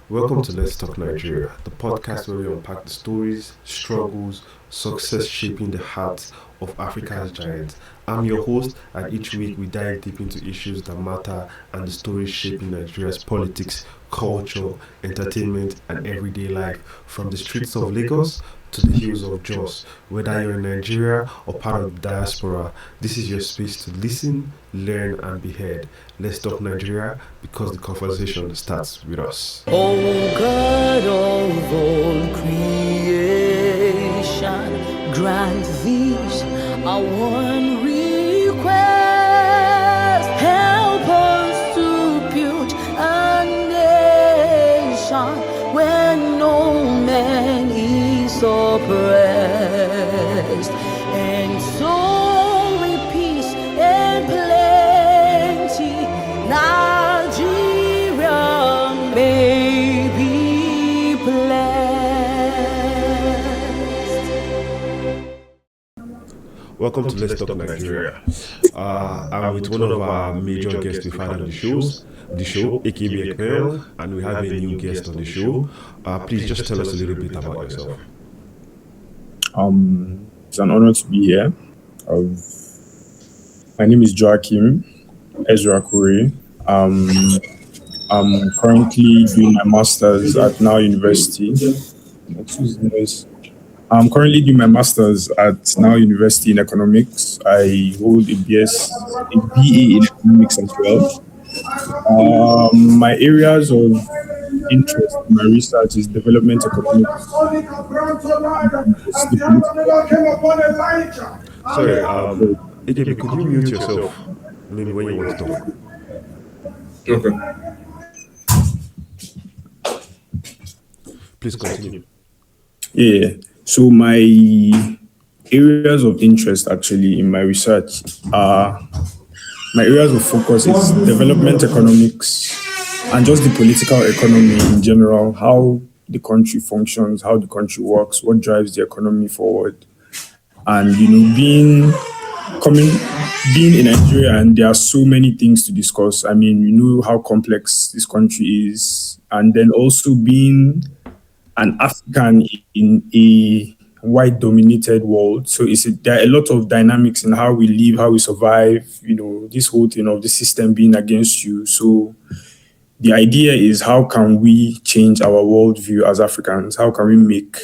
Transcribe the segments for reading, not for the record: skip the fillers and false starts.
Welcome to Let's Talk Nigeria, the podcast where we unpack the stories, struggles, success shaping the hearts of Africa's giants. I'm your host, and each week we dive deep into issues that matter and the stories shaping Nigeria's politics, culture, entertainment, and everyday life, from the streets of Lagos to the hills of Jos. Whether you're in Nigeria or part of the diaspora, this is your space to listen, learn, and be heard. Let's talk Nigeria because the conversation starts with us. Oh God of all creation, grant these our one request. Help us to build a nation where no man is oppressed, and so with peace and plenty, Nigeria may be blessed. Welcome to Let's Talk Nigeria. I'm with one of our major guests we've had on the show, aka Ekmel, and we have a new guest on the show. Please just tell us a little bit about yourself. It's an honor to be here. My name is Joachim Ezra Kure. I'm currently doing my master's at Now University. I'm currently doing my master's at Now University in economics. I hold a BA in economics as well. My areas of interest in my research is development economics. Sorry, AJB, could you mute yourself? Maybe when you want to talk. Okay. Please continue. Yeah. So my areas of interest actually in my research are, my areas of focus is development economics and just the political economy in general, how the country functions, how the country works, what drives the economy forward. And, being in Nigeria, and there are so many things to discuss. I mean, how complex this country is. And then also being an African in a white-dominated world. So there are a lot of dynamics in how we live, how we survive, this whole thing of the system being against you. So the idea is, how can we change our worldview as Africans? How can we make,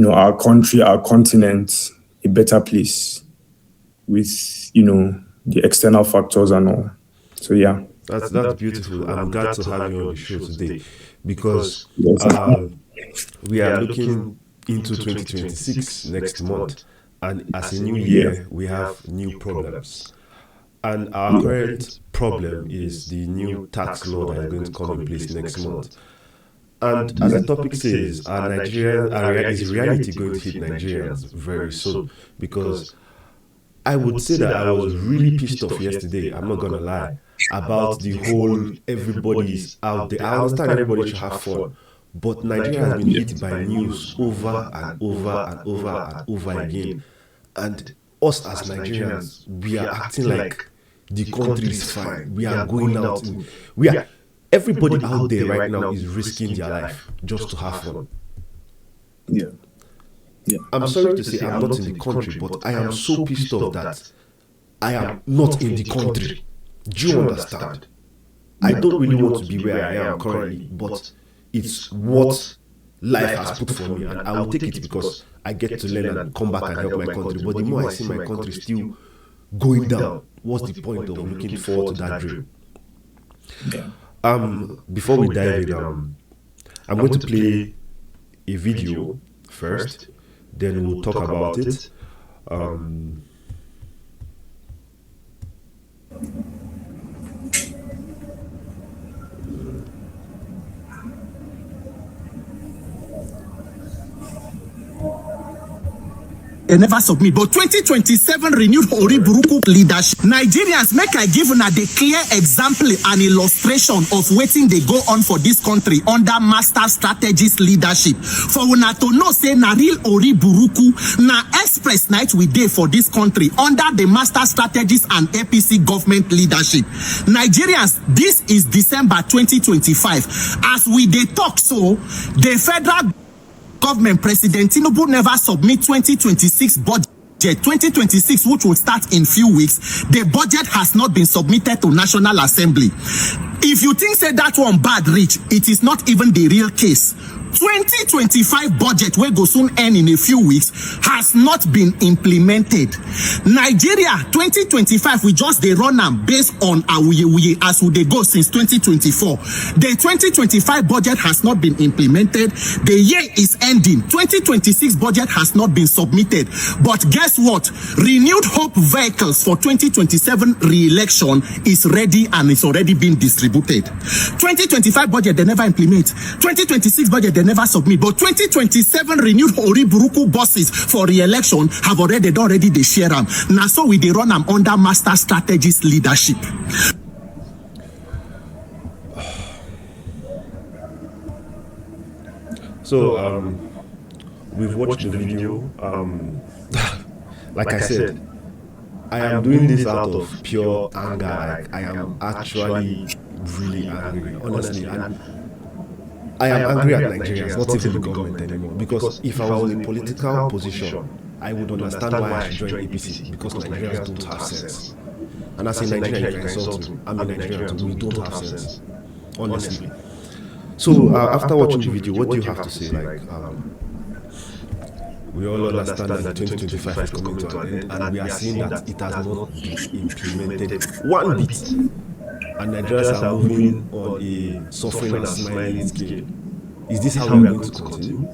our country, our continent a better place with, the external factors and all. So, yeah. That's beautiful. I'm glad to have you on the show today because we are looking into 2026 next month, and as a new year, we have new problems. And our current problem is the new tax law that is going to come in place next month. And as the topic says, is reality going to hit Nigerians very soon? Because I would say that I was really pissed off yesterday, I'm not going to lie, about the whole everybody's out there. I understand everybody should have fun, but Nigeria has been hit by news over and over and over and over again. And us as Nigerians, we are acting like the country is fine. We are going out. Everybody out there right now is risking their life just to have fun. Yeah. I'm sorry to say I'm not in the country, but I am so pissed off that I am not in the country. Do you understand? I don't really want to be where I am currently, but it's what life has put for me, and I will take it because I get to learn and come back and help my country. But the more I see my country still going down, what's the point of looking forward to that dream? Yeah. Before we dive in, I'm going to play a video first, then we'll talk about it. They never submit. But 2027 renewed Ori Buruku leadership. Nigerians, make I give una the clear example and illustrate demonstration of wetin dey go on for this country under master strategist leadership. For una to know say na real ori buruku, na express night we dey for this country under the master strategist and APC government leadership. Nigerians, this is December 2025. As we dey talk so, the federal government, President Tinubu, never submit 2026 budget. 2026, which will start in few weeks, the budget has not been submitted to National Assembly. If you think say that one bad reach, it is not even the real case. 2025 budget, wey go soon end in a few weeks, has not been implemented. Nigeria 2025, we just dey run am based on awuyewuye as we dey go since 2024. The 2025 budget has not been implemented. The year is ending. 2026 budget has not been submitted. But guess what? Renewed hope vehicles for 2027 re-election is ready and it's already been distributed. 2025 budget they never implement. 2026 budget they never submit, but 2027 renewed Ori Buruku buses for re-election have already they share them. Now so we they run them under master strategist leadership. So we've watched the video. Like I said, I am doing this out of pure anger. Like, I am actually really angry, honestly. I am angry at Nigerians, not even the government anymore. Because if I was in a political position, I would understand why I should join APC. Because Nigerians don't have sense. And as a Nigerian, you can insult me. I'm a Nigerian too. We don't have sense, honestly. So after watching the video, what do you have to say? Like, we all understand that 2025 is coming to an end, and we are seeing that it has not been implemented one bit. And Nigerians are moving on a suffering and smiling scale. Is this how we are going to continue?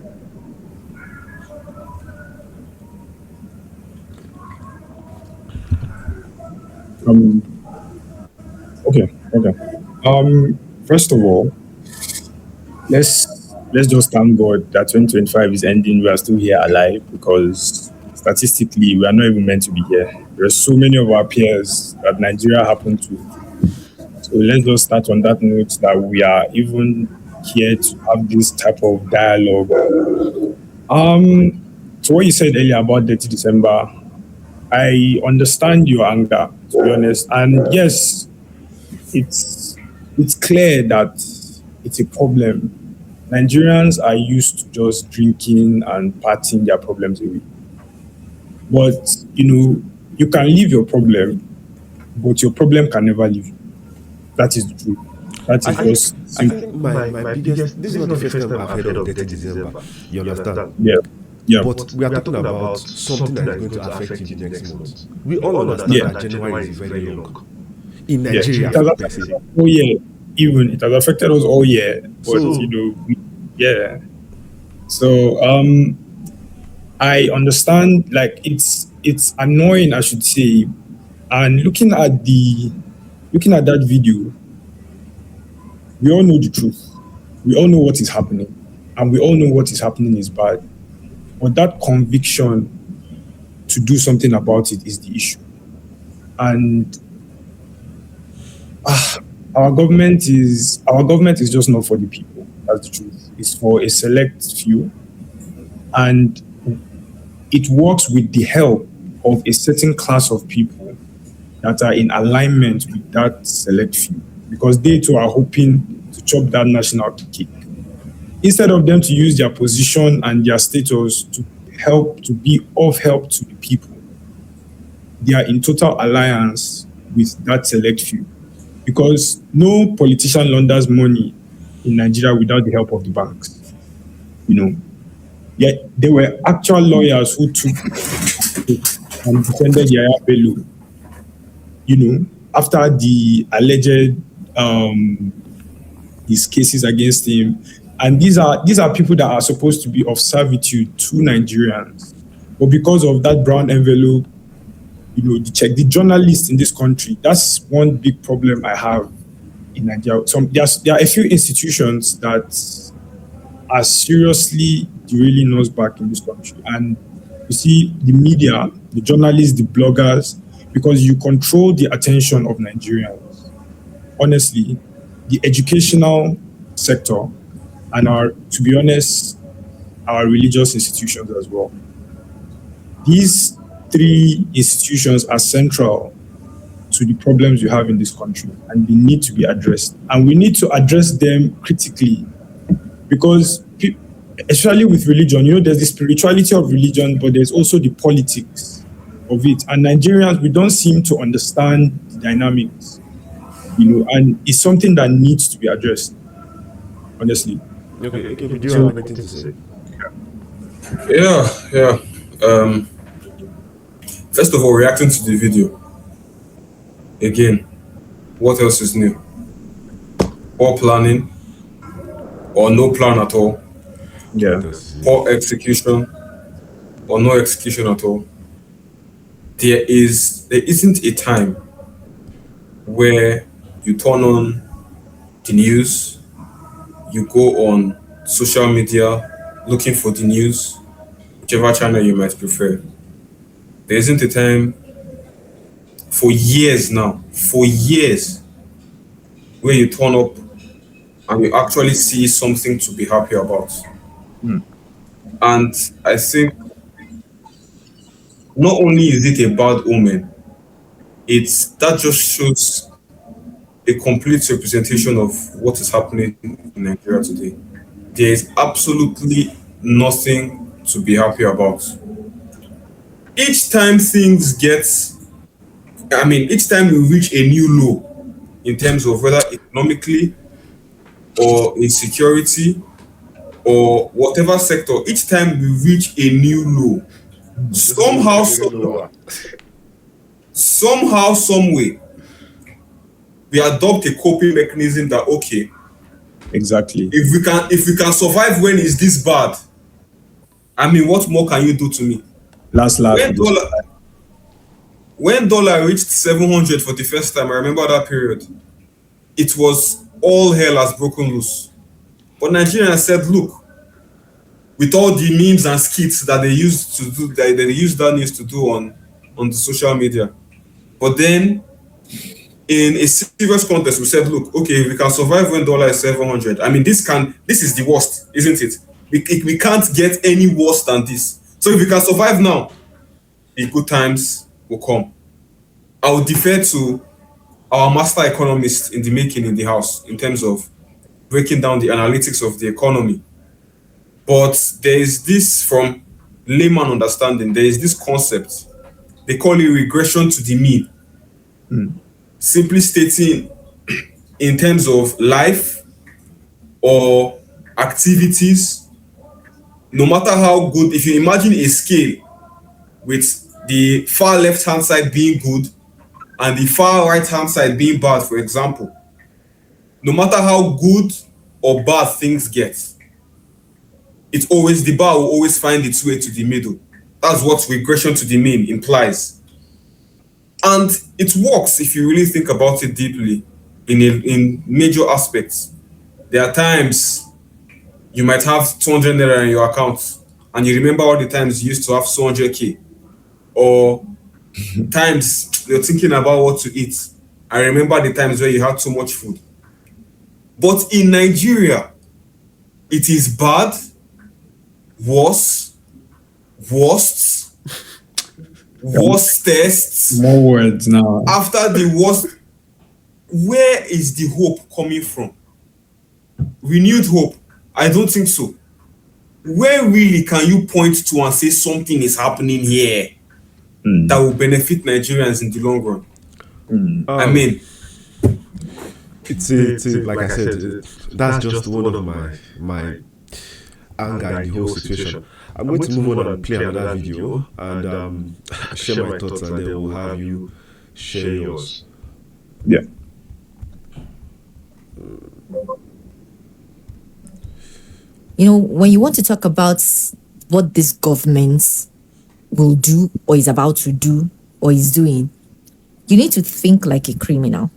Okay. First of all, let's just thank God that 2025 is ending. We are still here alive, because statistically we are not even meant to be here. There are so many of our peers that Nigeria happened to. So let's just start on that note, that we are even here to have this type of dialogue. So what you said earlier about 30 December, I understand your anger, to be honest. And yes, it's clear that it's a problem. Nigerians are used to just drinking and partying their problems away. But, you can leave your problem, but your problem can never leave you. That is the truth. I think my biggest, this is not the first time I've heard of 30 December. You understand? Yeah. But we are talking about something that is going to affect you next month. We all understand that January is very long. In Nigeria, it has affected us all year. But, So, I understand, like, it's annoying, I should say. And looking at that video, we all know the truth. We all know what is happening. And we all know what is happening is bad. But that conviction to do something about it is the issue. And our government is just not for the people. That's the truth. It's for a select few. And it works with the help of a certain class of people that are in alignment with that select few, because they too are hoping to chop that national cake. Instead of them to use their position and their status to be of help to the people, they are in total alliance with that select few. Because no politician launders money in Nigeria without the help of the banks. Yet there were actual lawyers who took and defended Yaya Bello, after the alleged his cases against him. And these are people that are supposed to be of servitude to Nigerians. But because of that brown envelope, the journalists in this country, that's one big problem I have in Nigeria. There are a few institutions that are seriously derailing us back in this country. And you see, the media, the journalists, the bloggers, because you control the attention of Nigerians. Honestly, the educational sector, and to be honest, our religious institutions as well. These three institutions are central to the problems we have in this country, and they need to be addressed. And we need to address them critically, because especially with religion, there's the spirituality of religion, but there's also the politics of it. And Nigerians, we don't seem to understand the dynamics, and it's something that needs to be addressed, honestly. Okay, do you have anything to say? Yeah. First of all, reacting to the video. Again, what else is new? Poor planning, or no plan at all. Yeah. Poor execution, or no execution at all. There isn't a time where you turn on the news, you go on social media looking for the news, whichever channel you might prefer. There isn't a time for years, where you turn up and you actually see something to be happy about. And I think not only is it a bad omen, that just shows a complete representation of what is happening in Nigeria today. There is absolutely nothing to be happy about. Each time we reach a new low in terms of whether economically or in security or whatever sector, each time we reach a new low, somehow, some way, we adopt a coping mechanism that, okay, exactly, if we can survive when it's this bad, what more can you do to me? When dollar reached 700 for the first time, I remember that period, it was all hell has broken loose. But Nigerians said, look, with all the memes and skits that they used that news to do on the social media. But then, in a serious context, we said, look, okay, we can survive when dollar is 700. This is the worst, isn't it? We can't get any worse than this. So if we can survive now, the good times will come. I will defer to our master economist in the making in the house in terms of breaking down the analytics of the economy. But there is this, from layman understanding, there is this concept. They call it regression to the mean. Simply stating, in terms of life or activities, no matter how good, if you imagine a scale with the far left-hand side being good and the far right-hand side being bad, for example, no matter how good or bad things get, the bar will always find its way to the middle. That's what regression to the mean implies. And it works if you really think about it deeply in major aspects. There are times you might have 200 naira in your account and you remember all the times you used to have 200k, or times you're thinking about what to eat. I remember the times where you had too much food. But in Nigeria, it is bad, worse, worst, worstest. More words now. After the worst, where is the hope coming from? Renewed hope? I don't think so. Where really can you point to and say something is happening here that will benefit Nigerians in the long run? It's like I said, that's just one of my anger in the whole situation. I'm going to move on and play another video and share my thoughts, and then we'll have you share yours. Yeah. When you want to talk about what this government will do or is about to do or is doing, you need to think like a criminal.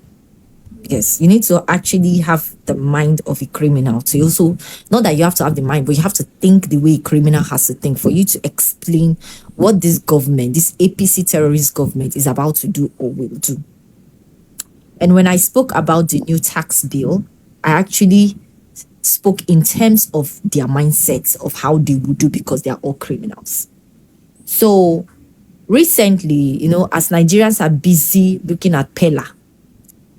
Yes, you need to actually have the mind of a criminal. So also, not that you have to have the mind, but you have to think the way a criminal has to think for you to explain what this government, this APC terrorist government, is about to do or will do. And when I spoke about the new tax bill, I actually spoke in terms of their mindsets of how they would do because they are all criminals. So recently, as Nigerians are busy looking at Pella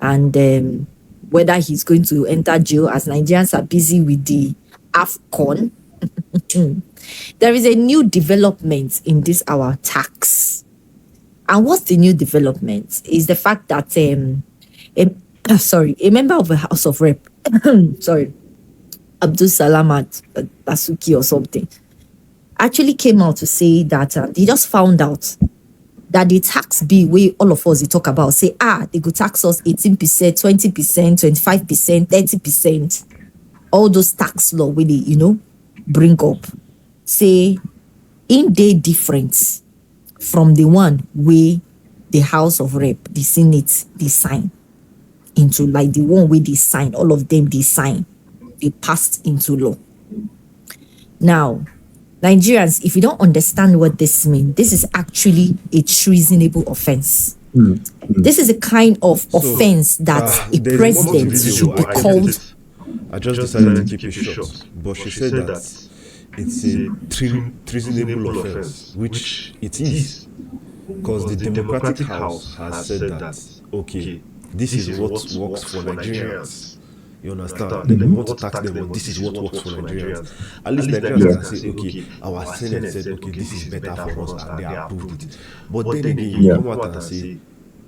and whether he's going to enter jail, as Nigerians are busy with the AFCON, there is a new development in this our tax. And what's the new development is the fact that a member of the House of Rep, Abdul Salamat Basuki or something, actually came out to say that he just found out that the tax bill where all of us they talk about, say, they go tax us 18%, 20%, 25%, 30%, all those tax law where they, bring up, say, in they difference from the one where the House of Rep, the Senate, they sign into, like the one where they sign, all of them they sign, they passed into law. Now, Nigerians, if you don't understand what this means, this is actually a treasonable offense. This is a kind of offense that a president should be called. I just decided to keep it short, but she said that it's a treasonable offense, which it is, because the Democratic House has said that, okay, this is what works for Nigerians. You understand? Then they want to tax them, but this is what works for Nigerians. At least Nigerians can say, okay, our Senate said, okay, this is better for us, and they approved it. But then again, you come out and say,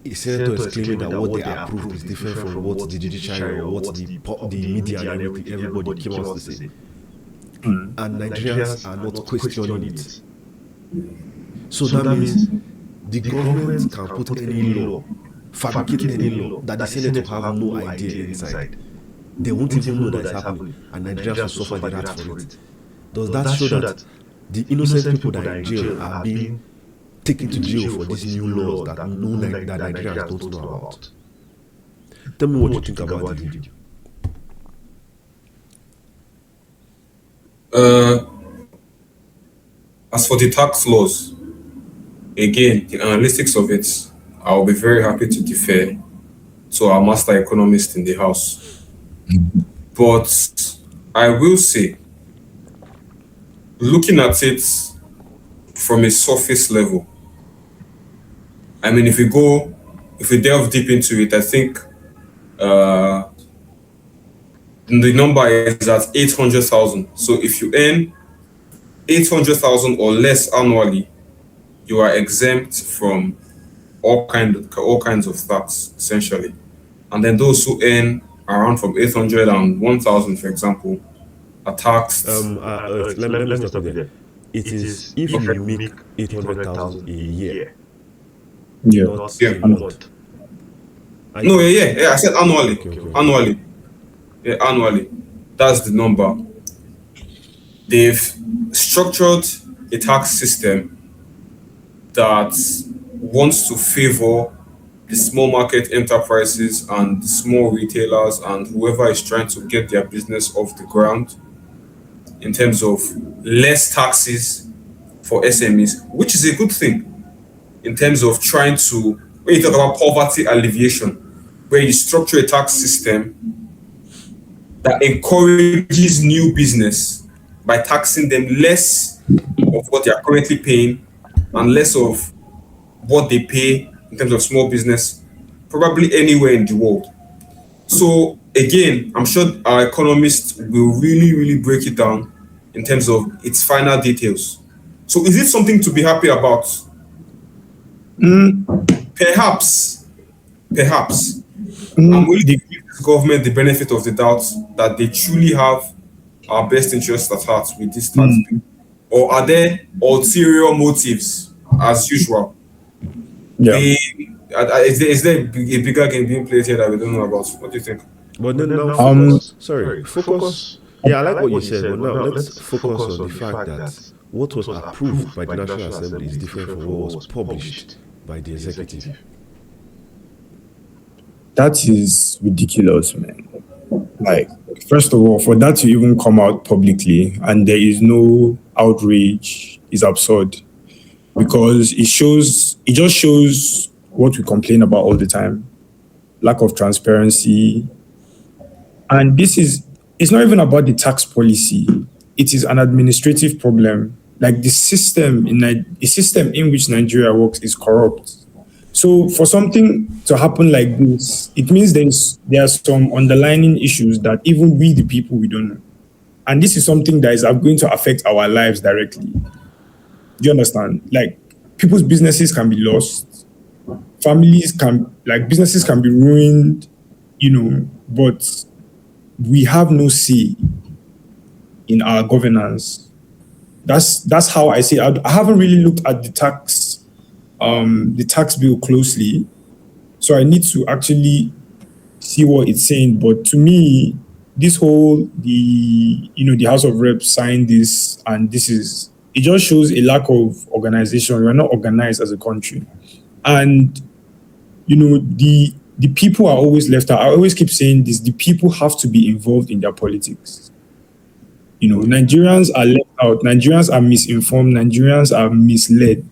a senator is claiming that what they approved is different from what the judiciary or what the media and everybody came out to say. And Nigerians are not questioning it. So that means the government can put any law, fabricate any law that the Senate will have no idea inside. They won't even know that it's happening, and Nigerians will suffer the wrath for it. Does that show that the innocent people that are in jail are being taken to jail for these new laws that Nigerians don't know about? Tell me what you think about the video. As for the tax laws, again, the analytics of it, I'll be very happy to defer to our master economist in the house. But I will say, looking at it from a surface level, I mean, if we delve deep into it, I think the number is at 800,000. So if you earn 800,000 or less annually, you are exempt from all kinds of tax, essentially. And then those who earn around from 800 and 1,000, for example, are taxed. Let me stop there. It is if you make 800,000 a year, not a month. No, yeah. I said annually. Okay. Annually. Yeah, annually. That's the number. They've structured a tax system that wants to favor the small market enterprises and the small retailers and whoever is trying to get their business off the ground in terms of less taxes for SMEs, which is a good thing in terms of trying to, when you talk about poverty alleviation, where you structure a tax system that encourages new business by taxing them less of what they are currently paying and less of what they pay in terms of small business, probably anywhere in the world. So again, I'm sure our economists will really break it down in terms of its final details. So is it something to be happy about? Perhaps. I'm willing to give this government the benefit of the doubt that they truly have our best interests at heart with this tax bill. Or are there ulterior motives as usual? Yeah. Is there a bigger game being played here that we don't know about? What do you think? But then now, focus. Yeah, I like what you said, but now let's focus on the fact that what was approved by the National Assembly is different from what was published by the executive. That is ridiculous, man. Like, first of all, for that to even come out publicly and there is no outrage is absurd, because it just shows what we complain about all the time: lack of transparency, And it's not even about the tax policy. It is an administrative problem. Like the system in which Nigeria works is corrupt. So for something to happen like this, it means there are some underlying issues that even we, the people, we don't know. And this is something that is going to affect our lives directly. Do you understand? Like people's businesses can be lost, businesses can be ruined, but we have no say in our governance. That's how I say. I haven't really looked at the tax bill closely, so I need to actually see what it's saying. But to me, this whole the House of Reps signed this, and it just shows a lack of organization. We are not organized as a country, and the people are always left out. I always keep saying this: the people have to be involved in their politics. Nigerians are left out. Nigerians are misinformed. Nigerians are misled.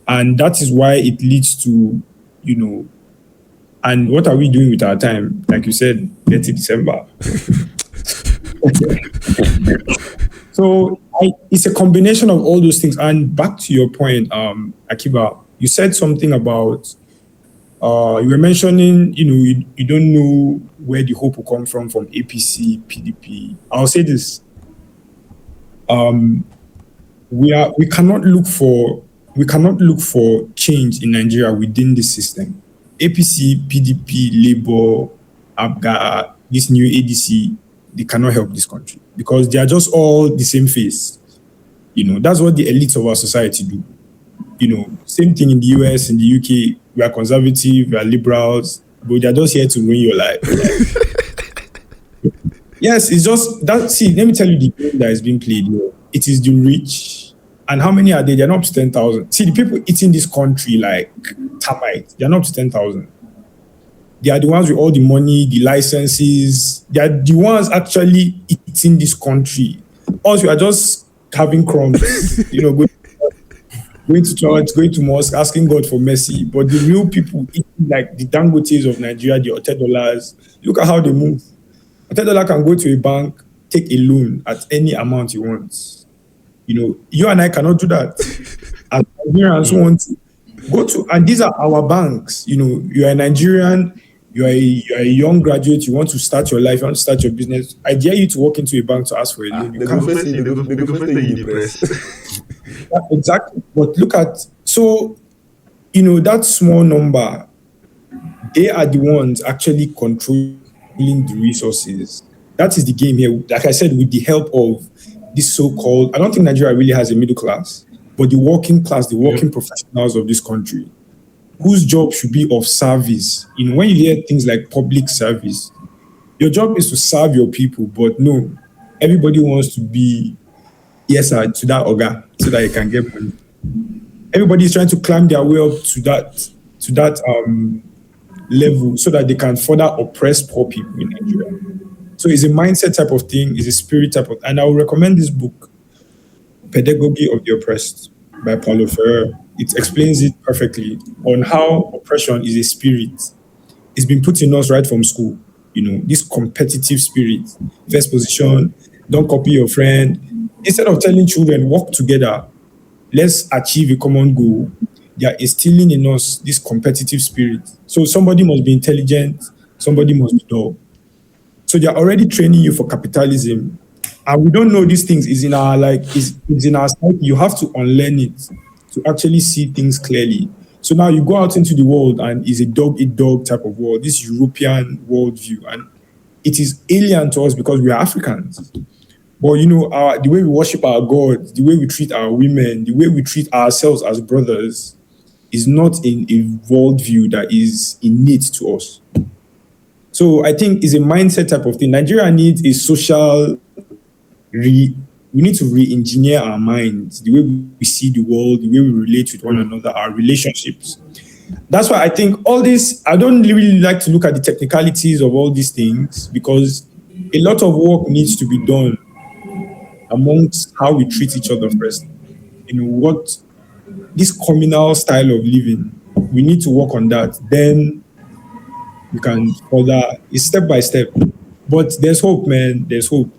And that is why it leads to, and what are we doing with our time? Like you said, 30 December. So it's a combination of all those things. And back to your point, Akiba, you said something about, you were mentioning, you don't know where the hope will come from APC, PDP. I'll say this. We cannot look for change in Nigeria within this system. APC, PDP, Labour, ABGA, this new ADC, they cannot help this country because they are just all the same face. That's what the elites of our society do. Same thing in the US, in the UK, we are conservative, we are liberals, but they're just here to ruin your life. Yes, it's just that. See, let me tell you the game that is being played here. It is the rich. And how many are they? They're not up to 10,000. See, the people eating this country like termites, they're not up to 10,000. They are the ones with all the money, the licenses. They are the ones actually eating this country. Us, we are just having crumbs, going to church, going to mosque, asking God for mercy. But the real people eating like the Dangotes of Nigeria, the $10, look at how they move. $10 can go to a bank, take a loan at any amount he wants. You and I cannot do that. As Nigerians want to go to, and these are our banks. You are a Nigerian, you are a young graduate, you want to start your life, you want to start your business. I dare you to walk into a bank to ask for a loan. You can't. Exactly. But look at, that small number, they are the ones actually controlling the resources. That is the game here. Like I said, with the help of this so-called, I don't think Nigeria really has a middle class, but the working class, the working professionals of this country, whose job should be of service. When you hear things like public service, your job is to serve your people, but no, everybody wants to be, yes, sir, to that organ so that you can get money. Everybody is trying to climb their way up to that level so that they can further oppress poor people in Nigeria. So it's a mindset type of thing, it's a spirit type of, and I will recommend this book, Pedagogy of the Oppressed by Paulo Freire. It explains it perfectly on how oppression is a spirit. It's been put in us right from school, this competitive spirit, first position, don't copy your friend. Instead of telling children, work together, let's achieve a common goal, they are instilling in us this competitive spirit. So somebody must be intelligent, somebody must be dull. So they're already training you for capitalism. And we don't know these things is in our is in our psyche. You have to unlearn it to actually see things clearly. So now you go out into the world and it's a dog-eat-dog type of world, this European worldview. And it is alien to us because we are Africans. But the way we worship our gods, the way we treat our women, the way we treat ourselves as brothers is not in a worldview that is innate to us. So I think it's a mindset type of thing. Nigeria needs a social, we need to re-engineer our minds, the way we see the world, the way we relate with one another, our relationships. That's why I think all this, I don't really like to look at the technicalities of all these things because a lot of work needs to be done amongst how we treat each other first. What this communal style of living, we need to work on that. Then we can further, it's step by step. But there's hope, man. There's hope.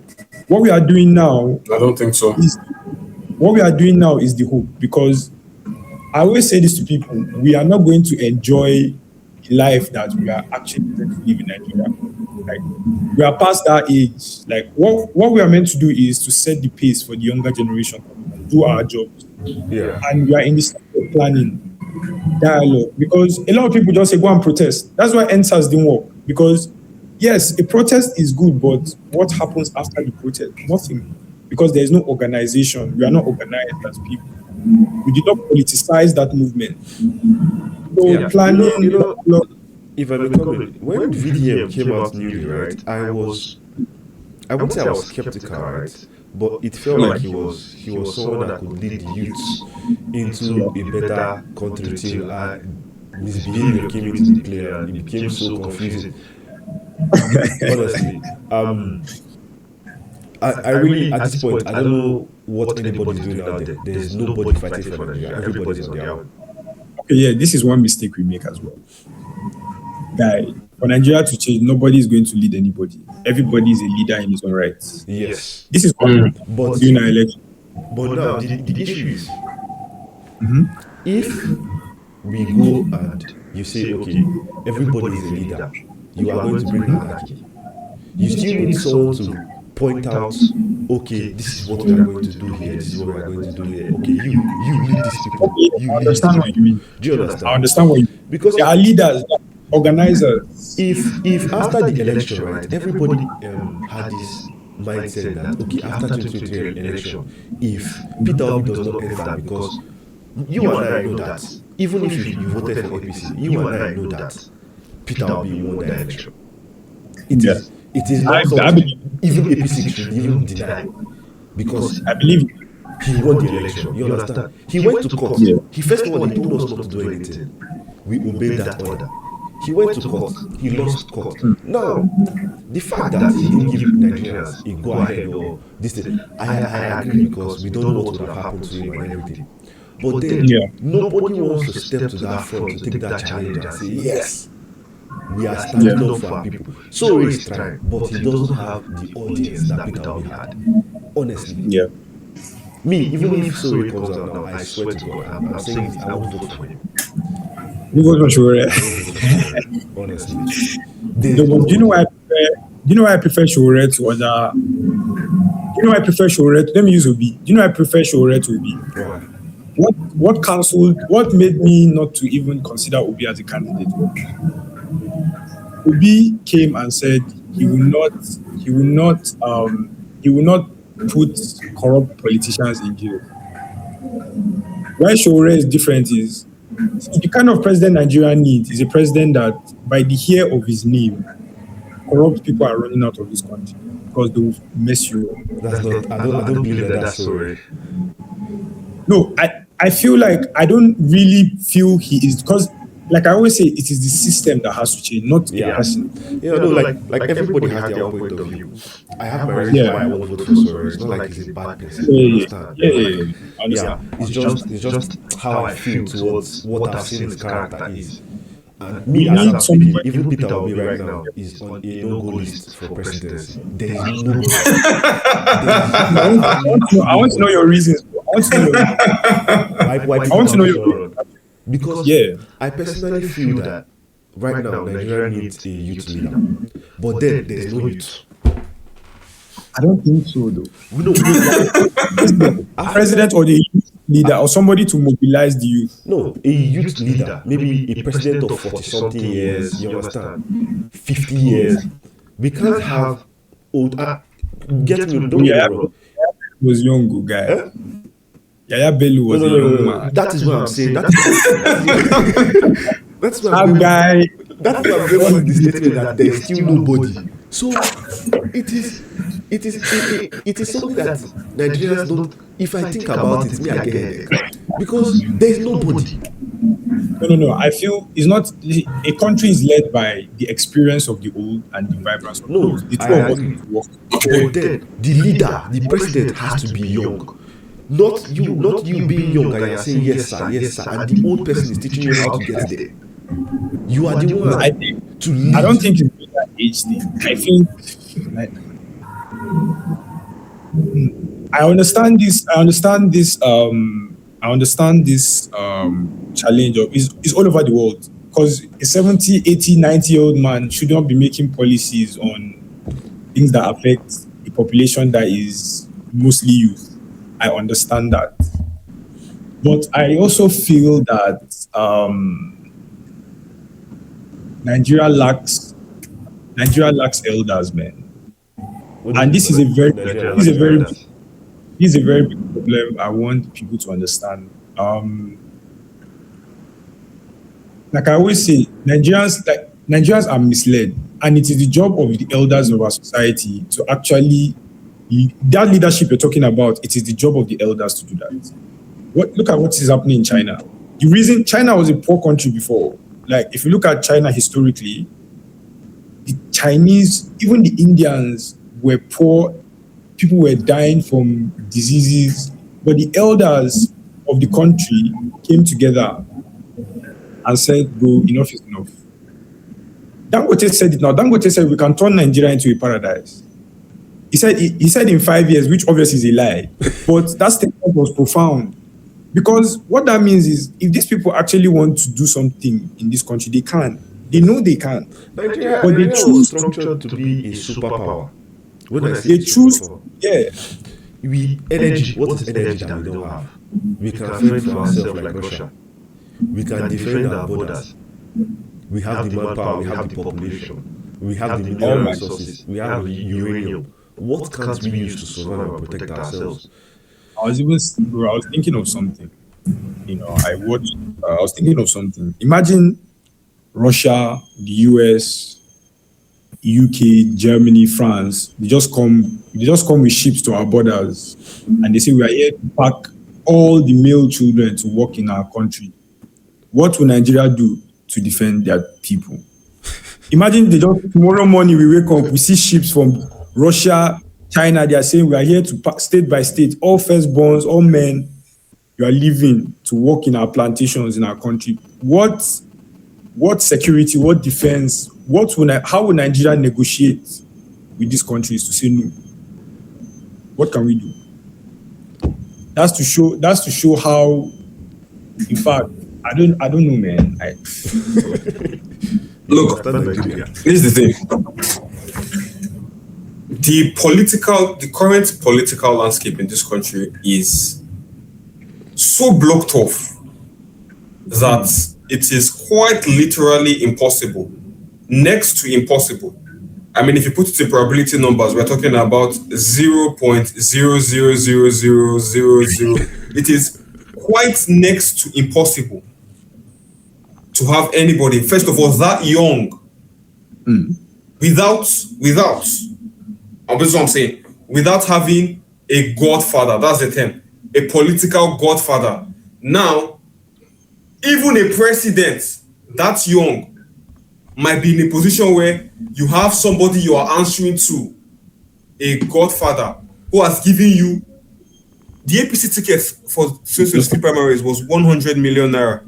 What we are doing now, I don't think so. what we are doing now is the hope, because I always say this to people: we are not going to enjoy life that we are actually going to live in Nigeria. Like, we are past that age. Like, what we are meant to do is to set the pace for the younger generation, do our jobs. Yeah. And we are in this planning dialogue, because a lot of people just say go and protest. That's why NSAS didn't work, because yes, a protest is good, but what happens after the protest? Nothing, because there is no organization. We are not organized as people. We did not politicize that movement. So planning, if I may comment, when VDM came out newly, right, I wouldn't say I was skeptical, right, but it felt like he was someone that could lead the youths into a better country till his behavior came into the play and it became so confusing. Honestly, I really, at this point, I don't know what anybody's doing out there. There's nobody fighting for Nigeria. Everybody's on their own. Okay, yeah, this is one mistake we make as well. Guy, for Nigeria to change, nobody is going to lead anybody. Everybody is a leader in his own right. Yes. This is what But during our election. But now the issue is, if we go and you say, okay, everybody is a leader, you are going to bring anarchy. You still need someone to point out, okay, this is what we are going to do here, this is what we are going to do here. Okay, you lead these people. You I understand what you mean. Do you understand? I understand what you mean. Because they are leaders, organizers. If after the election, right, everybody had this mindset that, okay, after 2023 election, if Peter Obi does not enter, because you and I know that, even if you voted for APC, you and I know that Peter Obi won the election. It is not something even APC should even deny, because I believe he won the election. You understand? He went to court. He first of all, he told us not to do anything. We obeyed that order. He went to court. He lost court. Now, the fact that he didn't give Nigerians a go ahead or this thing, I agree, because we don't know what would have happened to him and everything. But then nobody wants to step to that front to take that challenge and say, yes, we are standing up for our people. So he's trying, but he doesn't have the audience that Peter Obi had. Honestly. Yeah. Me, even if Sori comes out now, I swear to God, I'm saying it, I won't vote for him. You vote for sure. Honestly. Do you know why I prefer Shore to other? Do you know why I prefer Shore? Let me use Obi. Do you know why I prefer Shore to Obi? What made me not to even consider Obi as a candidate? Obi came and said he will not put corrupt politicians in jail. Why Shore is different is the kind of president Nigeria needs is a president that, by the hair of his name, corrupt people are running out of this country because they will mess you up. That's not. I don't believe that's so. No, I feel like I don't really feel he is, because, like I always say, it is the system that has to change, not the person. Yeah, no, like everybody has their own point of view. I have my reason why I won't vote for Sore. It's not like he's a bad person. Yeah. It's just how I feel towards what I've seen his character is. And me as I'm speaking, even Peter Obi right now is on a no-go list for presidency. There is no. I want to know your reasons. I want to know your because I personally feel that right now Nigeria needs a youth leader, but then there's no youth. I don't think so, though. No, a president or the youth leader or somebody to mobilize the youth. No, a youth leader, maybe a president of 40-something years, you understand, 50 years. We can't have old. Don't get me wrong. Was young guy. Yaya Bello was a young man. That is what I'm saying. That's what I'm guy. That's why I'm going with the statement that there is still nobody. So it is something that Nigerians don't. If I think about it, me I get headache, because there is nobody. No. I feel it's not. A country is led by the experience of the old and the vibrance of the old. The two of us work. But then the leader, the president, has to be young. Not you being young and you're saying yes sir, and the old person is teaching you how to get there. You are the one to lead. I don't think it's an age thing. I think Like, I understand this. Challenge of is all over the world, because a 70, 80, 90-year-old man shouldn't be making policies on things that affect a population that is mostly youth. I understand that. But I also feel that Nigeria lacks elders, man. And this is a very big problem I want people to understand. Like I always say, Nigerians are misled, and it is the job of the elders of our society to actually, that leadership you're talking about, it is the job of the elders to do that. Look at what is happening in China. The reason China was a poor country before, like if you look at China historically, the Chinese, even the Indians were poor. People were dying from diseases, but the elders of the country came together and said, bro, enough is enough. Dangote said it now. Dangote said we can turn Nigeria into a paradise. He said in 5 years, which obviously is a lie, but that statement was profound. Because what that means is, if these people actually want to do something in this country, they can. They know they can. Nigeria, but they choose structured to be a superpower. They choose, yeah. Energy. What is energy that we don't have? We can fend for ourselves like Russia. We can defend our borders. We have the manpower. We have the population. We have the mineral resources. We have uranium. What can't we use to survive and protect ourselves? I was thinking of something. I was thinking of something. Imagine Russia, the US, UK, Germany, France. They just come with ships to our borders, and they say we are here to pack all the male children to work in our country. What will Nigeria do to defend their people? Imagine tomorrow morning we wake up, we see ships from Russia, China, they are saying we are here to pack state by state, all firstborns, all men, you are leaving to work in our plantations in our country. What security, what defense, how will Nigeria negotiate with these countries to say no? What can we do? That's to show how, in fact, I don't know, man. Look, here's the thing. The current political landscape in this country is so blocked off that it is quite literally impossible, next to impossible. I mean, if you put it in probability numbers, we're talking about 0.000000. It is quite next to impossible to have anybody, first of all, that young, without, and this is what I'm saying, without having a godfather, that's the term, a political godfather. Now, even a president that young might be in a position where you have somebody you are answering to, a godfather who has given you the APC ticket for 2023 primaries was 100 million naira.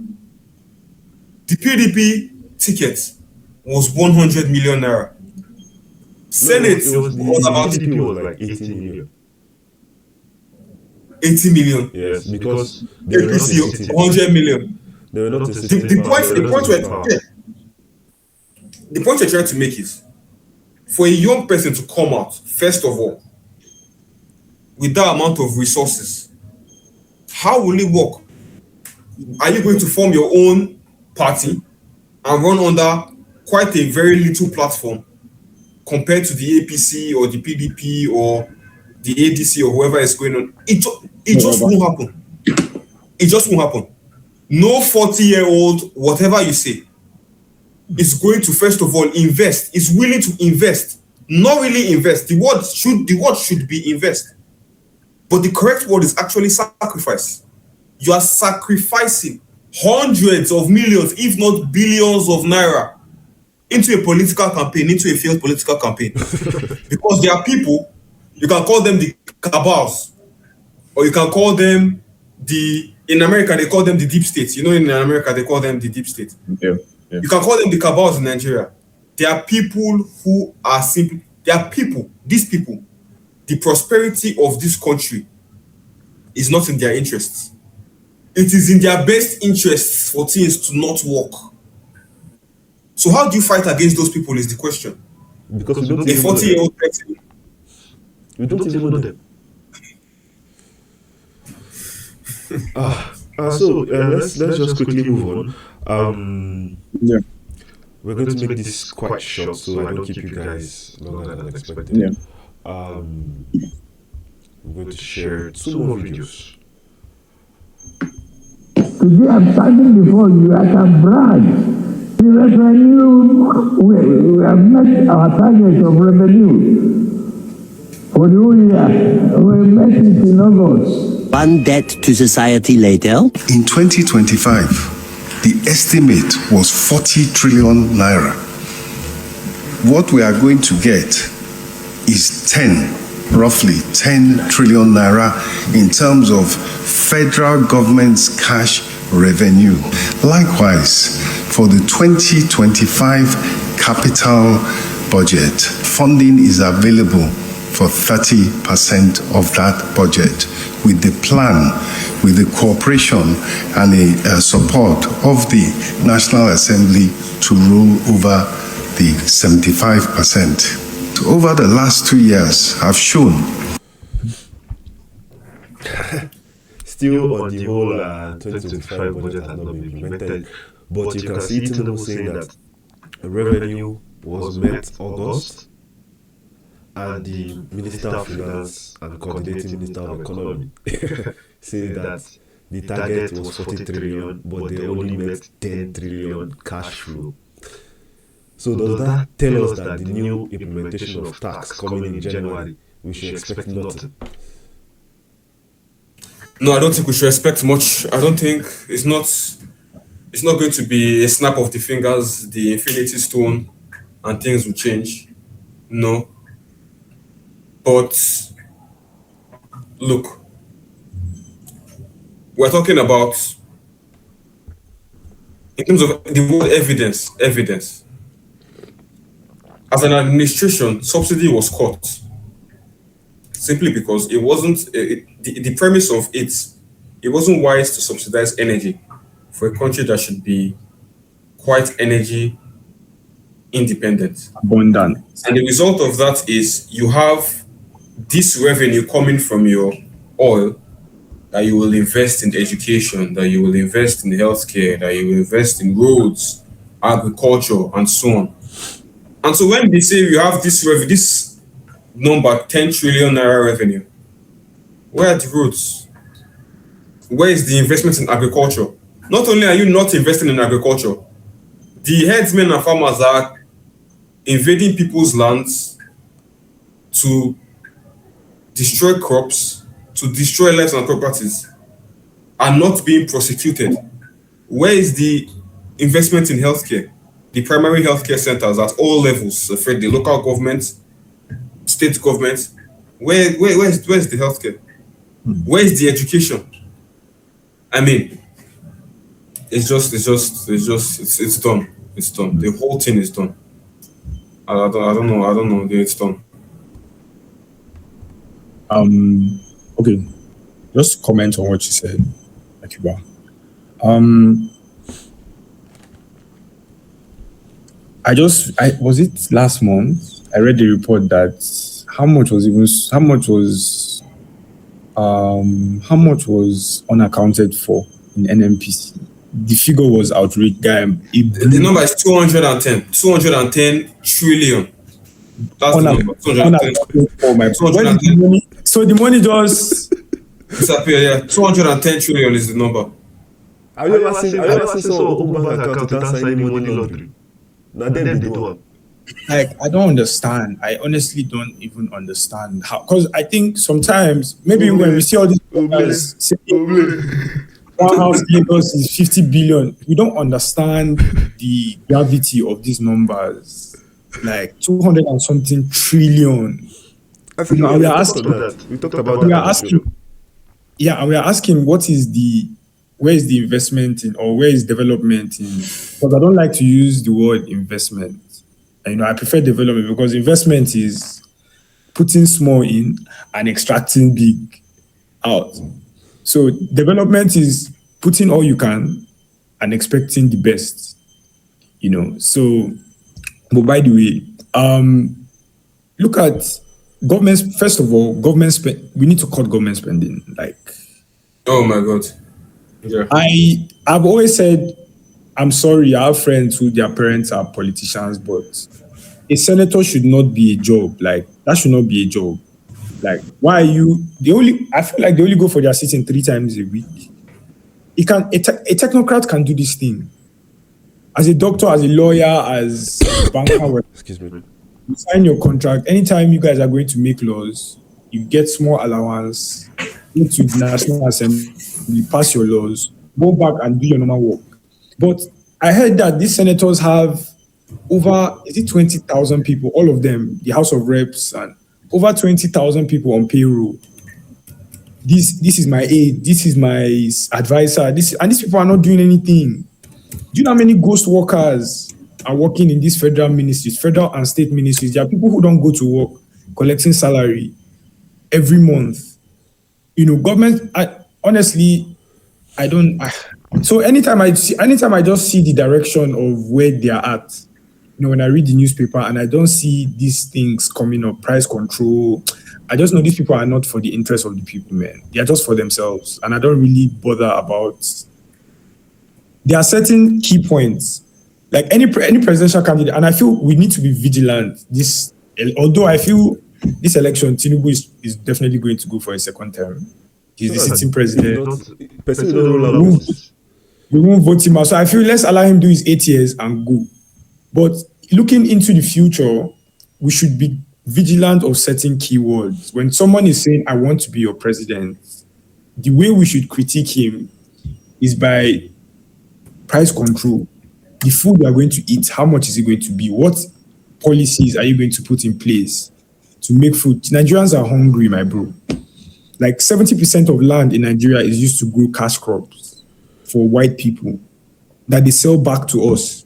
The PDP ticket was 100 million naira. Senate was about PDP was like 80 million. 80 million. Yes, because APC 100 million. They were not The point we're trying to make is, for a young person to come out, first of all, with that amount of resources, how will it work? Are you going to form your own party and run under quite a very little platform compared to the APC or the PDP or the ADC or whoever is going on? It just won't happen. It just won't happen. No 40-year-old, whatever you say, is going to, first of all, invest, is willing to invest. Not really invest. The word should be invest. But the correct word is actually sacrifice. You are sacrificing hundreds of millions, if not billions of naira into a political campaign, into a failed political campaign. Because there are people, you can call them the cabals, or you can call them in America, they call them the deep state. You know, in America, they call them the deep state. Yeah. You can call them the cabals in Nigeria. There are people who are simply, There are people, these people, the prosperity of this country is not in their interests. It is in their best interests for things to not work. So how do you fight against those people is the question. Because we don't A even know them. 40-year-old person. We don't even know them. Let's just quickly move on. Yeah. We're going to make this quite short, so I don't keep you guys longer than expected. Yeah. We're going to share 2 more videos. Today I'm standing before you, I can brag. The revenue, we have met our target of revenue for the whole year. We met it in August. One debt to society later. In 2025, the estimate was 40 trillion naira. What we are going to get is roughly 10 trillion naira in terms of federal government's cash revenue. Likewise, for the 2025 capital budget, funding is available for 30% of that budget, with the plan, with the cooperation and the support of the National Assembly to roll over the 75%. Over the last 2 years have shown. Still on the whole 2025 budget has not been implemented, but you can see Tinubu saying that revenue was met August, and the Minister of Finance and Coordinating Minister of Economy saying that the target was 40 trillion, but they only met 10 trillion cash flow. So does that tell us that the new implementation of tax coming in January, we should expect nothing? No, I don't think we should expect much. I don't think it's not going to be a snap of the fingers, the infinity stone, and things will change. No. But look, we're talking about, in terms of the word evidence. As an administration, subsidy was cut simply because it wasn't the premise of it wasn't wise to subsidize energy for a country that should be quite energy independent. Abundant. And the result of that is you have this revenue coming from your oil that you will invest in education, that you will invest in healthcare, that you will invest in roads, agriculture, and so on. And so when they say you have this number, 10 trillion naira revenue, where are the roads? Where is the investment in agriculture? Not only are you not investing in agriculture, the herdsmen and farmers are invading people's lands to destroy crops, to destroy lives and properties, are not being prosecuted. Where is the investment in healthcare? The primary healthcare centers at all levels, the local government, state government, where's the healthcare? Where is the education? I mean, it's done. It's done. The whole thing is done. I don't know. It's done. Okay. Just comment on what you said, Akiba. Was it last month? I read the report that how much was unaccounted for in NMPC. The figure was outrageous. The number is 210 trillion. That's the number. 210. So the money just disappeared. Yeah, 210 trillion is the number. Have you ever seen someone open bank account without signing money laundering? Now then they do one. Like, I don't understand. I honestly don't even understand how. Because I think sometimes, maybe when we see all these numbers, say, one house Lagos is 50 billion, we don't understand the gravity of these numbers. Like 200 and something trillion. I think we are asking that. We talked about that. We are asking. Yeah, and we are asking where is the investment in, or where is development in? Because I don't like to use the word investment. I prefer development because investment is putting small in and extracting big out. So development is putting all you can and expecting the best. So, but by the way, look at government. First of all, government spend. We need to cut government spending. Like, Oh my God. Yeah. I've always said, I'm sorry, I have friends who their parents are politicians, but a senator should not be a job. Like, that should not be a job. Like, why are you I feel like they only go for their sitting 3 times a week. A technocrat can do this thing. As a doctor, as a lawyer, as a banker, Excuse me. you sign your contract. Anytime you guys are going to make laws, you get small allowance, go to the National Assembly, pass your laws, go back and do your normal work. But I heard that these senators have over, 20,000 people, all of them, the House of Reps, and over 20,000 people on payroll. This is my aide, this is my advisor, and these people are not doing anything. Do you know how many ghost workers are working in these federal ministries, federal and state ministries? There are people who don't go to work, collecting salary every month. Government, honestly, I don't. So anytime I just see the direction of where they are at, when I read the newspaper and I don't see these things coming up, price control, I just know these people are not for the interest of the people, man. They are just for themselves, and I don't really bother about. There are certain key points, like any presidential candidate, and I feel we need to be vigilant. Although I feel this election, Tinubu is definitely going to go for a second term. He's the sitting president. We won't vote him out. So I feel let's allow him do his 8 years and go. But looking into the future, we should be vigilant of certain keywords. When someone is saying, I want to be your president, the way we should critique him is by price control. The food you are going to eat, how much is it going to be? What policies are you going to put in place to make food? Nigerians are hungry, my bro. Like 70% of land in Nigeria is used to grow cash crops for white people that they sell back to us.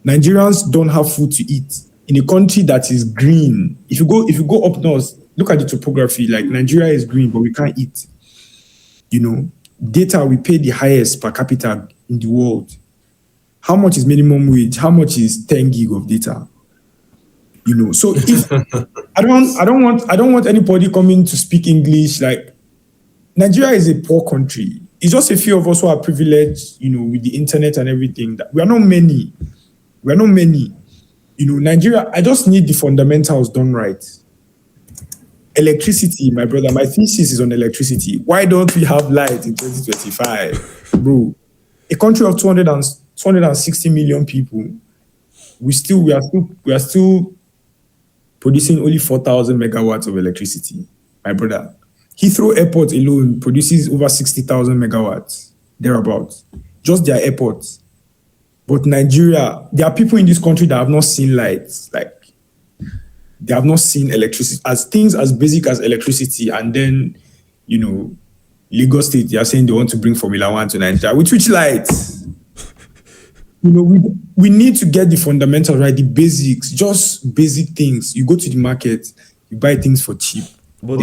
Nigerians don't have food to eat in a country that is green. If you go up north, look at the topography. Like Nigeria is green, but we can't eat. Data, we pay the highest per capita in the world. How much is minimum wage? How much is 10 gig of data? So if I don't want anybody coming to speak English. Like, Nigeria is a poor country. It's just a few of us who are privileged, with the internet and everything. That we are not many. Nigeria, I just need the fundamentals done right. Electricity, my brother, my thesis is on electricity. Why don't we have light in 2025? Bro, a country of 260 million people, we are still producing only 4,000 megawatts of electricity, my brother. Heathrow Airport alone produces over 60,000 megawatts, thereabouts, just their airports. But Nigeria, there are people in this country that have not seen lights, like they have not seen electricity, as things as basic as electricity, and then, Lagos State, they are saying they want to bring Formula One to Nigeria. With which lights? We need to get the fundamentals right, the basics, just basic things. You go to the market, you buy things for cheap. But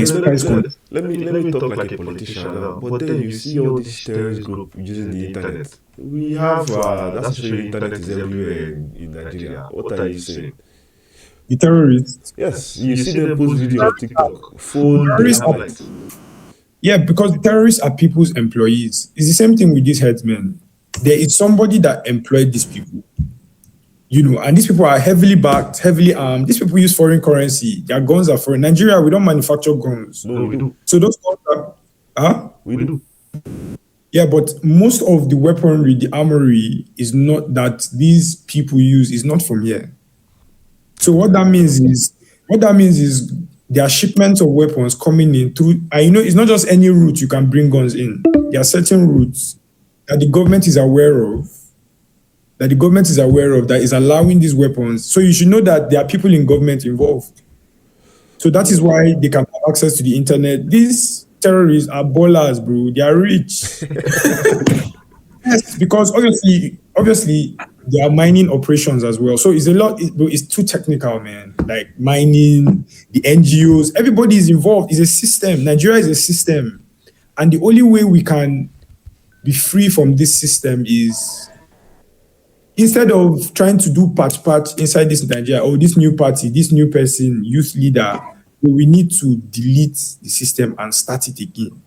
let me talk like a politician now. But then you see all these terrorist groups using the internet. We have that's actually internet is everywhere in Nigeria. What are you saying? The terrorists. Yes, you see them post video on TikTok. Full Yeah, because the terrorists are people's employees. It's the same thing with these headsmen. There is somebody that employed these people. And these people are heavily backed, heavily armed. These people use foreign currency. Their guns are foreign. Nigeria, we don't manufacture guns. No, we do. So those guns are... We do. Yeah, but most of the weaponry, the armory, is not that these people use, is not from here. So what that means is there are shipments of weapons coming in through, and it's not just any route you can bring guns in. There are certain routes that the government is aware of, that is allowing these weapons. So you should know that there are people in government involved. So that is why they can have access to the internet. These terrorists are ballers, bro. They are rich. Yes, because obviously obviously there are mining operations as well. So it's a lot. It's too technical, man. Like mining, the NGOs, everybody is involved. It's a system. Nigeria is a system, and the only way we can be free from this system is, instead of trying to do patch inside this Nigeria, or this new party, this new person, youth leader, we need to delete the system and start it again,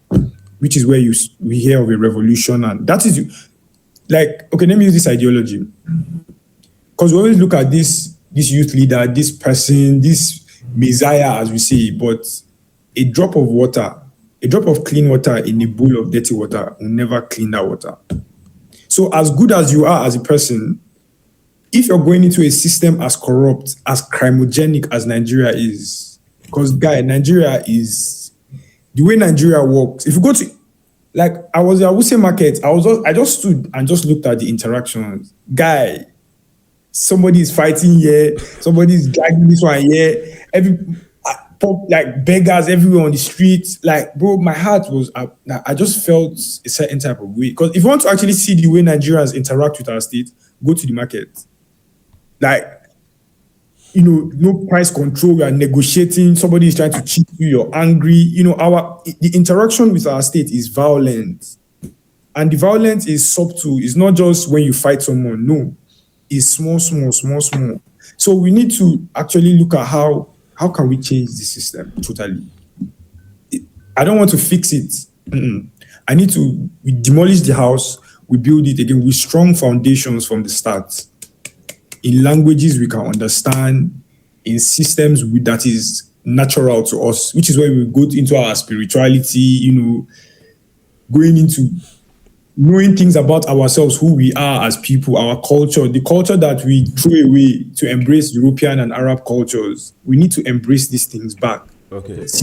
which is where we hear of a revolution. And that is like, okay, let me use this ideology. Because we always look at this youth leader, this person, this messiah, as we say, but a drop of water, a drop of clean water in a bowl of dirty water will never clean that water. So as good as you are as a person, if you're going into a system as corrupt, as crimogenic as Nigeria is, because guy, Nigeria is, the way Nigeria works, if you go to, like, I was at Wuse Market, I just stood and just looked at the interactions. Guy, somebody is fighting here, somebody is dragging this one here, like beggars everywhere on the streets. Like, bro, my heart was up. I just felt a certain type of way. Because if you want to actually see the way Nigerians interact with our state, go to the market. Like, no price control, we are negotiating, somebody is trying to cheat you, you're angry. The interaction with our state is violent. And the violence is subtle. It's not just when you fight someone, no. It's small. So we need to actually look at how can we change the system totally. I don't want to fix it. We demolish the house, we build it again with strong foundations from the start. In languages we can understand, in systems that is natural to us, which is where we go into our spirituality, going into knowing things about ourselves, who we are as people, our culture, the culture that we threw away to embrace European and Arab cultures. We need to embrace these things back. Okay. Let's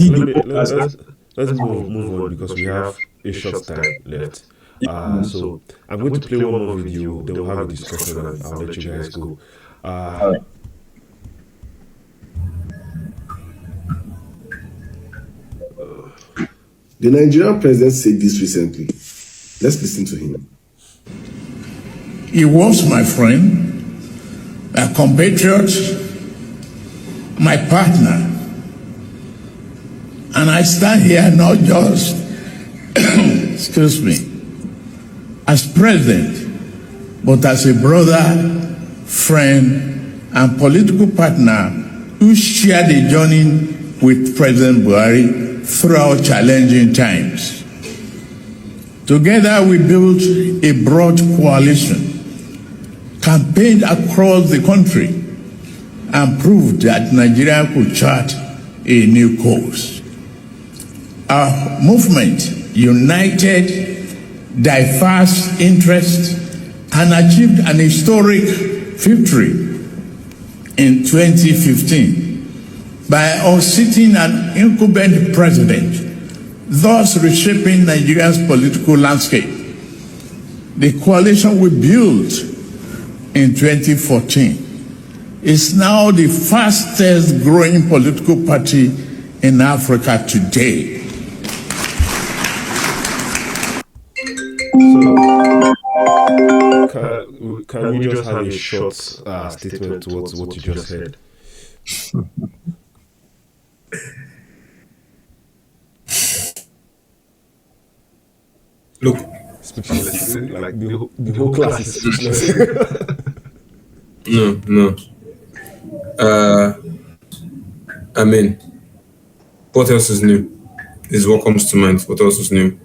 move on because we have a short time left. So I'm going to play one more video, then we'll have a discussion and I'll let you guys go. The Nigerian president said this recently. Let's listen to him. He was my friend, a compatriot, my partner. And I stand here not just, excuse me, as president, but as a brother, friend, and political partner who shared a journey with President Buhari throughout challenging times. Together we built a broad coalition, campaigned across the country, and proved that Nigeria could chart a new course. Our movement united diverse interests and achieved an historic victory in 2015 by unseating an incumbent president, thus reshaping Nigeria's political landscape. The coalition we built in 2014 is now the fastest growing political party in Africa today. So, can we just have a short statement towards what you just said? Look, speechless. Like the whole class is speechless. No. I mean, what else is new? Is what comes to mind. What else is new?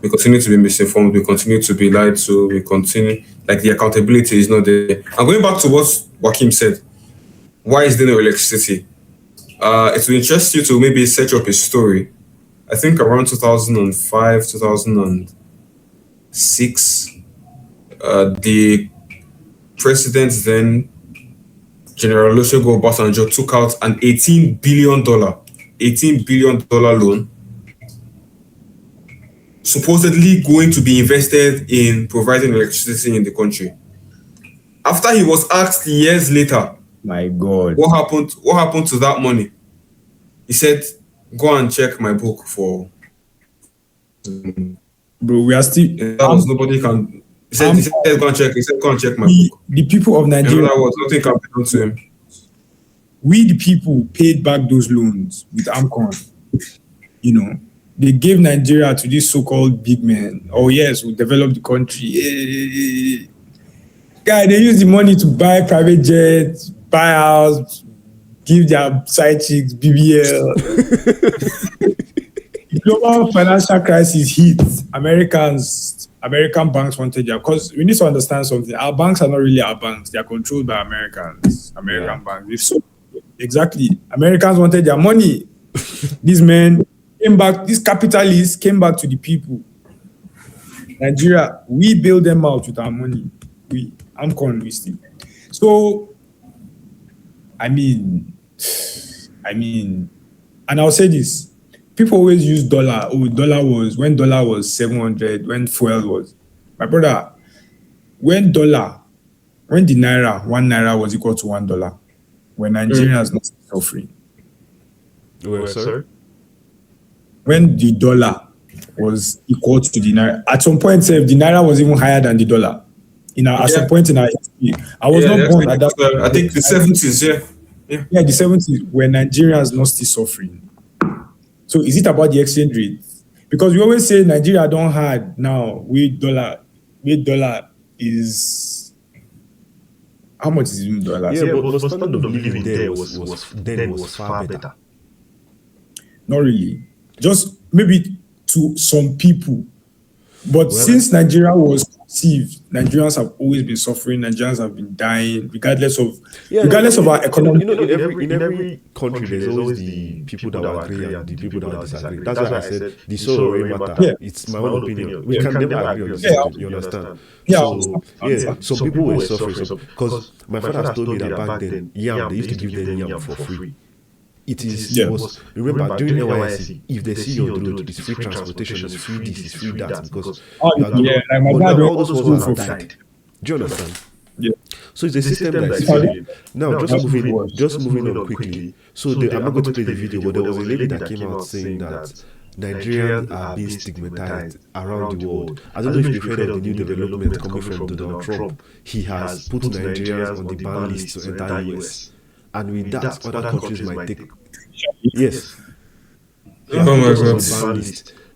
We continue to be misinformed. We continue to be lied to. We continue, like, the accountability is not there. I'm going back to what Joaquim said. Why is there no electricity? It will interest you to maybe search up a story. I think around 2005, 2006, the president then, General Olusegun Obasanjo, took out an $18 billion loan, supposedly going to be invested in providing electricity in the country. After he was asked years later, my God, what happened to that money? He said, go and check my book for... Bro, we are still... That was nobody can... He said, go and check. He said, go and check my book. The people of In Nigeria, other words, nothing can be done to him. we the people paid back those loans with AMCON. You know, they gave Nigeria to these so-called big men. Oh yes, we developed the country. Guy, they use the money to buy private jets, buy house, give their side chicks BBL. The global financial crisis hit American banks wanted their, because we need to understand something. Our banks are not really our banks. They are controlled by Americans. American banks. So exactly, Americans wanted their money. These men came back. These capitalists came back to the people. Nigeria, we bailed them out with our money. I'm convinced. So, I mean, and I'll say this. People always use dollar. Oh, when dollar was 700, when fuel was. My brother, when the naira, 1 naira was equal to $1, when Nigerians not suffering. Well, sorry? When the dollar was equal to the naira, at some point, the naira was even higher than the dollar. At some point in our history, I was not born at that. I think the 70s, yeah, the 70s, when Nigerians not still suffering. So is it about the exchange rate? Because we always say Nigeria don't hard now. With dollar is how much is in dollars? Yeah, but the standard of living there was far better. Not really. Just maybe to some people. But since Nigeria was conceived, Nigerians have always been suffering. Nigerians have been dying, regardless of our economy. In every country, there's always the people that will agree and the people that will disagree. That's why I said the sorrow matter. Yeah. It's my own opinion. We can never agree on this. You understand? So people were suffering. Because my father has told me that back then, they used to give them yam for free. Remember during NYSC, if they see you on the road, it's free transportation, it's free this, it's free that, because all those ones have died. Do you understand? Yeah. So it's a system that is failing. Now, just moving on quickly. So I'm not going to play the video, but there was a lady that came out saying that Nigerians are being stigmatized around the world. I don't know if you've heard of the new development coming from Donald Trump. He has put Nigerians on the ban list to enter US. And with that, other countries might take. Yes. Oh my God.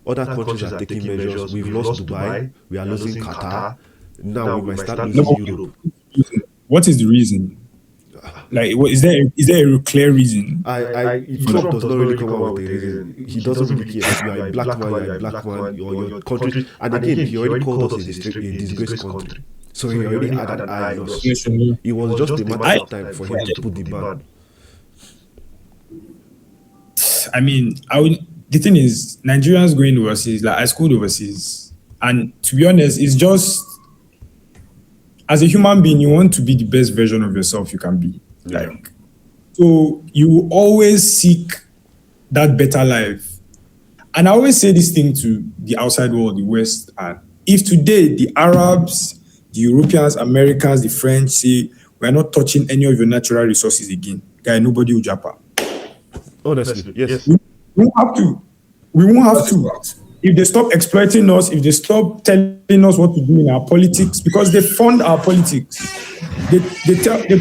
Other countries are taking measures. We've lost Dubai. We are losing Qatar. Now we might start losing Europe. What is the reason? Like, is there a clear reason? Trump does not really come out with a reason. He doesn't really care. If you are a black man, or your country. And again, he already called us a disgraced country. So he already had an eye on us. It was just a matter of time for him to put the ban. I mean, the thing is, Nigerians going overseas, like I schooled overseas. And to be honest, it's just, as a human being, you want to be the best version of yourself you can be. So you will always seek that better life. And I always say this thing to the outside world, the West. And if today the Arabs, the Europeans, Americans, the French say, we're not touching any of your natural resources again, guy, nobody will japa. Honestly, yes. We won't have to. We won't have to. If they stop exploiting us, if they stop telling us what to do in our politics, because they fund our politics, they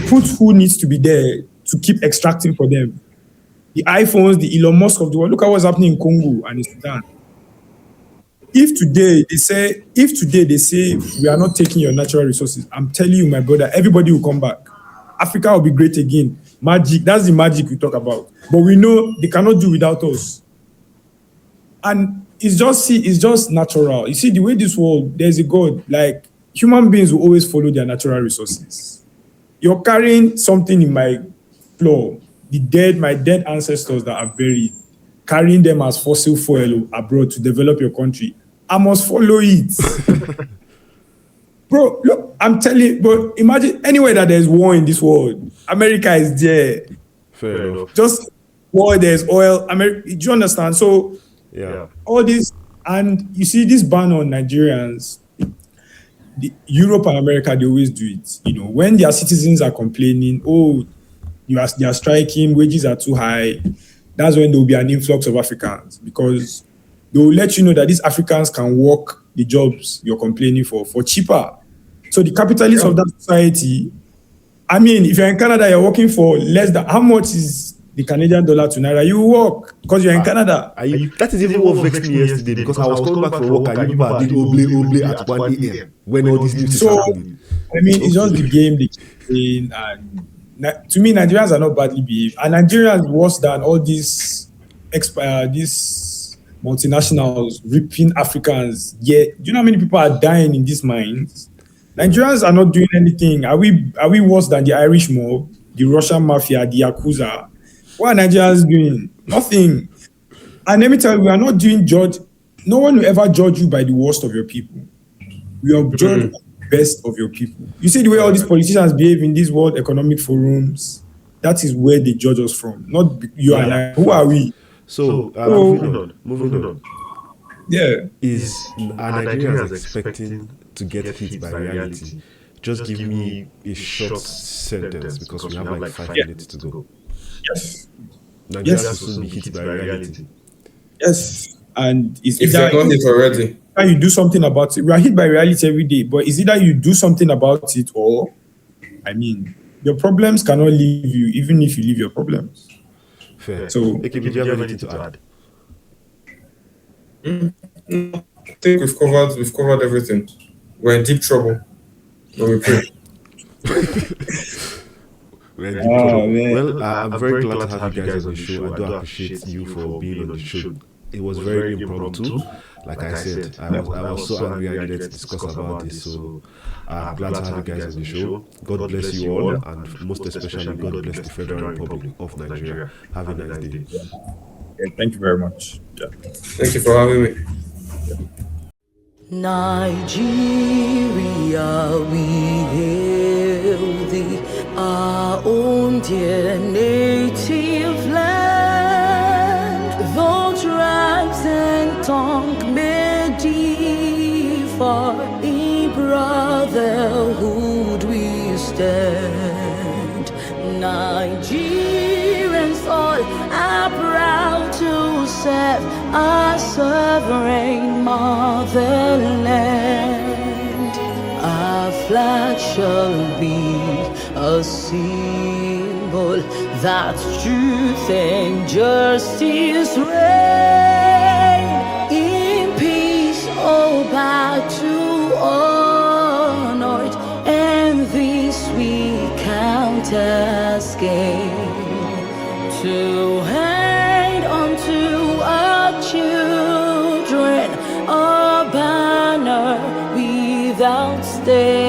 put who needs to be there to keep extracting for them. The iPhones, the Elon Musk of the world. Look at what's happening in Congo and in Sudan. If today they say we are not taking your natural resources, I'm telling you, my brother, everybody will come back. Africa will be great again. Magic, that's the magic we talk about. But we know they cannot do without us. And it's just natural. You see, the way this world, there's a God. Like, human beings will always follow their natural resources. You're carrying something in my floor, my dead ancestors that are buried, carrying them as fossil fuel abroad to develop your country. I must follow it. Bro, look, I'm telling you, but imagine anywhere that there's war in this world, America is there. Fair enough. Just war, there's oil. Do you understand? So, all this, and you see this ban on Nigerians, Europe and America, they always do it. You know, when their citizens are complaining, they are striking, wages are too high, that's when there will be an influx of Africans, because they will let you know that these Africans can work the jobs you're complaining for cheaper. So the capitalists of that society, I mean, if you're in Canada, you're working for less than, how much is the Canadian dollar to Naira? You work because you're in Canada. That is even what vexed me yesterday, because I was coming back from work and people did oble at 1 a.m. when all these news is happening. I mean, it's just the game they keep playing, and to me, Nigerians are not badly behaved, and Nigerians worse than all these these multinationals ripping Africans. Yeah, do you know how many people are dying in these mines? Nigerians are not doing anything. Are we worse than the Irish mob, the Russian mafia, the Yakuza? What are Nigerians doing? Nothing. And let me tell you, we are not doing judge. No one will ever judge you by the worst of your people. We are judged by the best of your people. You see the way all these politicians behave in these World Economic Forums? That is where they judge us from. Not you and I. Who are we? So, moving on. Yeah. Are Nigerians expecting to get hit by reality? Just give me a short sentence, because we have like 5 minutes to go. Yes. Nigerians will soon be hit by reality. Yes. And it's if they're not hit already, you do something about it. We are hit by reality every day, but is either you do something about it, or, I mean, your problems cannot leave you, even if you leave your problems. Fair. So, do you have anything to add? I think we've covered everything. We're in deep trouble when we pray. We're in deep trouble. Well, I'm very glad to have you guys on the show. I do appreciate you for being on the show. It was very impromptu. Like I said, I was so angry I needed to discuss about this. So I'm glad to have you guys on the show. God bless you all, and most especially God bless the Federal Republic of Nigeria. Have a nice day. Yeah, thank you very much. Yeah. Thank you for having me. Nigeria, we hail thee, our own dear native land. Though tribes and tongue may differ, in brotherhood we stand. Nigerians all are proud to serve our sovereign motherland. Our flag shall be a symbol that truth and justice reign. In peace, oh, back to honor it, and this we count as gain. To hand unto our children a banner without stain.